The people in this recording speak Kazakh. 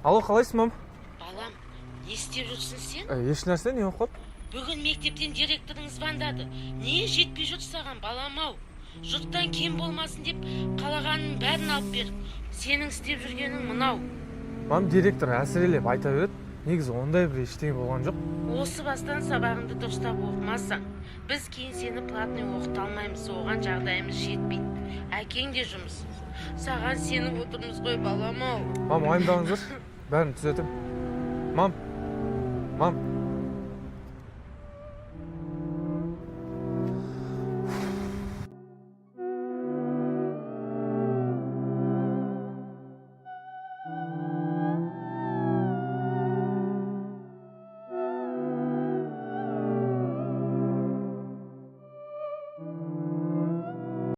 Алло, қалайсың, мам? Балам, не істеп жүрсің сен? Еш нәрсе, не оқып? Бүгін мектептен директорың звондады. Не жетпей жүр саған, балам-ау? Жұрттан кем болмасын деп қалағанның бәрін алып бер. Сенің істеп жүргенің мынау. Мам, директор әсірелеп айта береді. Негізі ондай бір ештеңе болған жоқ. Осы бастан сабағыңды дұрыстап оқымасаң, біз кейін сені платный оқыта алмаймыз, оған жағдайымыз жетпейді. Әкең де жұмыс. Саған сеніп отырмыз ғой, балам-ау. Мам, уайымдамаңыздар. Бәрін түзетем. Мам.